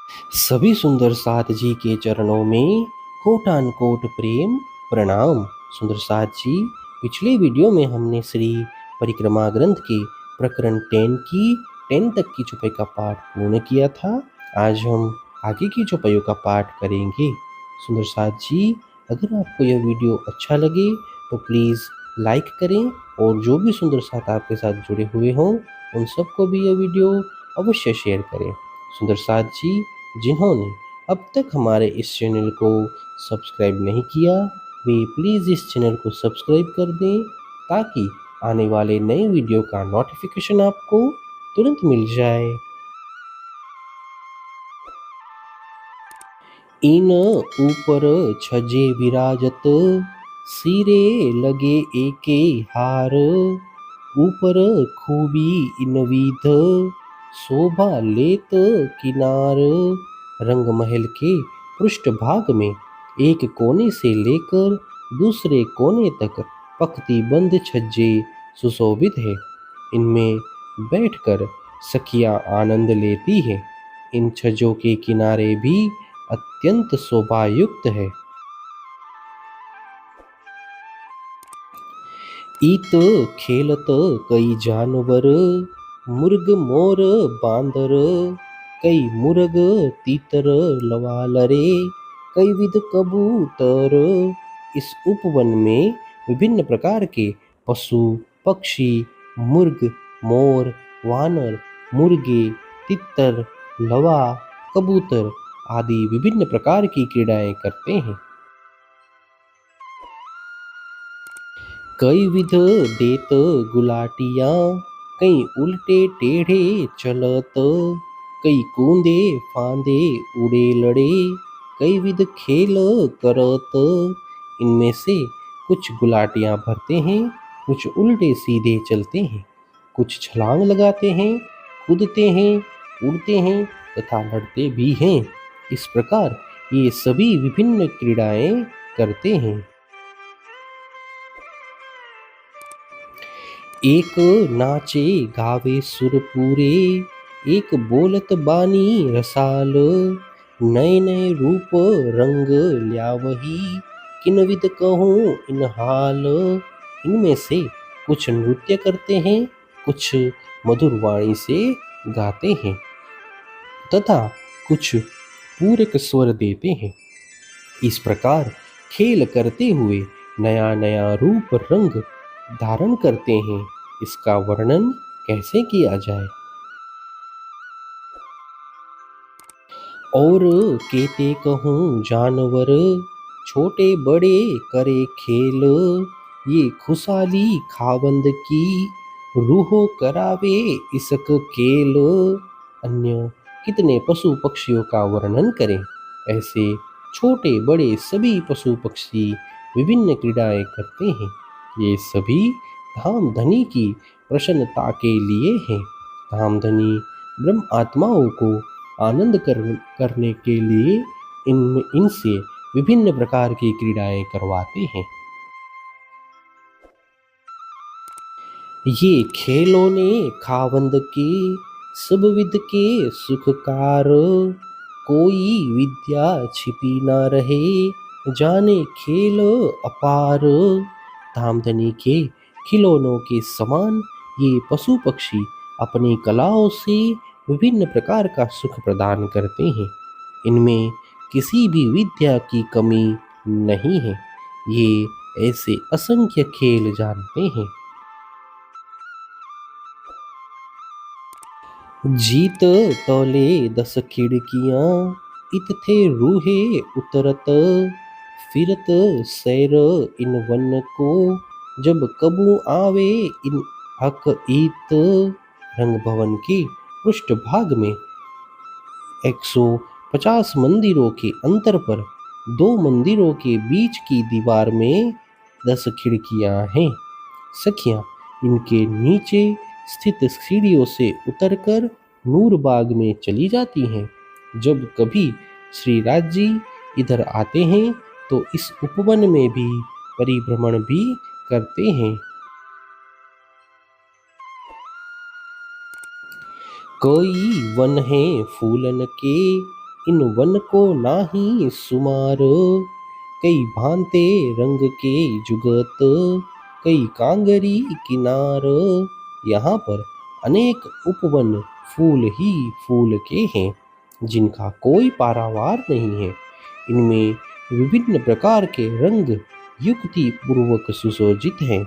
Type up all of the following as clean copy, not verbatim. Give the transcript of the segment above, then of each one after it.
सभी सुंदर साथ जी के चरणों में कोटान कोट प्रेम प्रणाम। सुंदर साथ जी, पिछले वीडियो में हमने श्री परिक्रमा ग्रंथ के प्रकरण 10 तक की चौपाई का पाठ पूर्ण किया था। आज हम आगे की चौपाइयों का पाठ करेंगे। सुंदर साथ जी, अगर आपको यह वीडियो अच्छा लगे तो प्लीज़ लाइक करें और जो भी सुंदर साथ आपके साथ जुड़े हुए हों उन सबको भी यह वीडियो अवश्य शेयर करें। सुंदर साथ जी, जिन्होंने अब तक हमारे इस चैनल को सब्सक्राइब नहीं किया, वे प्लीज़ इस चैनल को सब्सक्राइब कर दें ताकि आने वाले नए वीडियो का नोटिफिकेशन आपको तुरंत मिल जाए। इन ऊपर छजे विराजत, सिरे लगे एके हार। ऊपर खूबी इन विध, शोभा लेत किनार। रंग महल के पृष्ठभाग में एक कोने से लेकर दूसरे कोने तक पंक्तिबंद छज्जे सुशोभित है। इनमें बैठकर सखियां आनंद लेती हैं। इन छज्जों के किनारे भी अत्यंत शोभायुक्त है। इत खेलत कई जानवर, मुर्ग मोर बांदर। कई मुर्ग तीतर लवालरे, कई विध कबूतर। इस उपवन में विभिन्न प्रकार के पशु पक्षी, मुर्ग, मोर, वानर, मुर्गे, तितर, लवा, कबूतर आदि विभिन्न प्रकार की क्रीड़ाएं करते हैं। कई विध देत गुलाटियाँ, कई उल्टे टेढ़े चलत। कई कूदे फांदे उड़े लड़े, कई विध खेल करत। इनमें से कुछ गुलाटियाँ भरते हैं, कुछ उल्टे सीधे चलते हैं, कुछ छलांग लगाते हैं, कूदते हैं, उड़ते हैं तथा लड़ते भी हैं। इस प्रकार ये सभी विभिन्न क्रीड़ाएं करते हैं। एक नाचे गावे सुर पूरे, एक बोलत बानी रसाल। नए नए रूप रंग ल्यावही, किन विध कहूँ इन हाल। इनमें से कुछ नृत्य करते हैं, कुछ मधुर वाणी से गाते हैं तथा कुछ पूरक स्वर देते हैं। इस प्रकार खेल करते हुए नया नया रूप रंग धारण करते हैं। इसका वर्णन कैसे किया जाए। और केते कहूँ जानवर, छोटे बड़े करे खेल। ये खुशाली खावंद की, रूहो करावे इसक खेल। अन्य कितने पशु पक्षियों का वर्णन करें। ऐसे छोटे बड़े सभी पशु पक्षी विभिन्न क्रीड़ाएं करते हैं। ये सभी धामधनी की प्रसन्नता के लिए हैं। धामधनी ब्रह्म आत्माओं को आनंद करने के लिए इनसे विभिन्न प्रकार की क्रीड़ाएं करवाते हैं। ये खिलौने खावंद के, सब विध के सुखकार। कोई विद्या छिपी ना रहे, जाने खेल अपार। धामधनी के खिलौनों के समान ये पशु पक्षी अपनी कलाओं से विभिन्न प्रकार का सुख प्रदान करते हैं। इनमें किसी भी विद्या की कमी नहीं है। ये ऐसे असंख्य खेल जानते हैं। जीत तौले 10 खिड़कियाँ, इत थे रूहे उतरत। फिरत सैर इन वन को, जब कबू आवे इन हक इत। रंग भवन के पृष्ठभाग में 150 मंदिरों के अंतर पर दो मंदिरों के बीच की दीवार में 10 खिड़कियां हैं। सखियां इनके नीचे स्थित सीढ़ियों से उतरकर नूरबाग में चली जाती हैं। जब कभी श्री राज जी इधर आते हैं तो इस उपवन में भी परिभ्रमण भी करते हैं। कोई वन है फूलन के, इन वन को नाही सुमार। कई भांते रंग के जुगत, कई कांगरी किनार। यहाँ पर अनेक उपवन फूल ही फूल के हैं, जिनका कोई पारावार नहीं है। इनमें विभिन्न प्रकार के रंग युक्ति पूर्वक सुशोभित हैं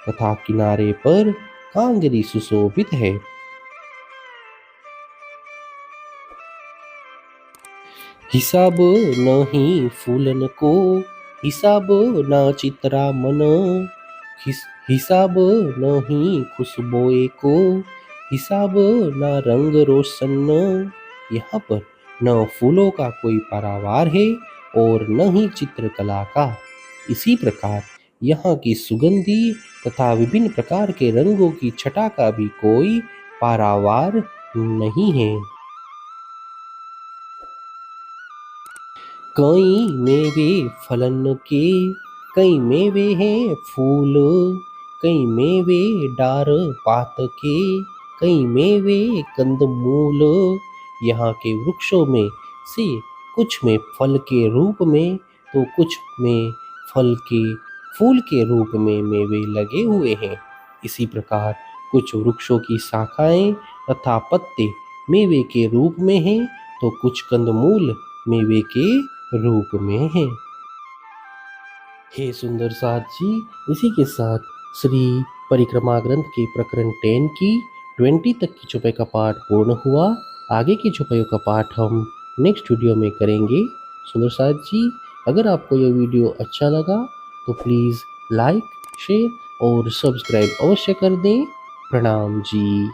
तथा किनारे पर कांगरी सुशोभित है। हिसाब नहीं फूलन को, हिसाब ना चित्रा मन। हिसाब नहीं खुशबोए को, हिसाब ना रंग रोशन। यहाँ पर न फूलों का कोई पारावार है और न ही चित्रकला का। इसी प्रकार यहाँ की सुगंधी तथा विभिन्न प्रकार के रंगों की छटा का भी कोई पारावार नहीं है। कई मेवे फलन के, कई मेवे हैं फूल। कई मेवे डार पात के, कई मेवे कंदमूल। यहाँ के वृक्षों में से कुछ में फल के रूप में तो कुछ में फूल के रूप में मेवे लगे हुए हैं। इसी प्रकार कुछ वृक्षों की शाखाएं तथा पत्ते मेवे के रूप में हैं तो कुछ कंदमूल मेवे के रूप में हैं। हे सुंदर साथ जी, इसी के साथ श्री परिक्रमा ग्रंथ के प्रकरण 10 की 20 तक की चौपाई का पाठ पूर्ण हुआ। आगे की चौपाइयों का पाठ हम नेक्स्ट वीडियो में करेंगे। सुंदर साथ जी, अगर आपको यह वीडियो अच्छा लगा तो प्लीज़ लाइक, शेयर और सब्सक्राइब अवश्य कर दें। प्रणाम जी।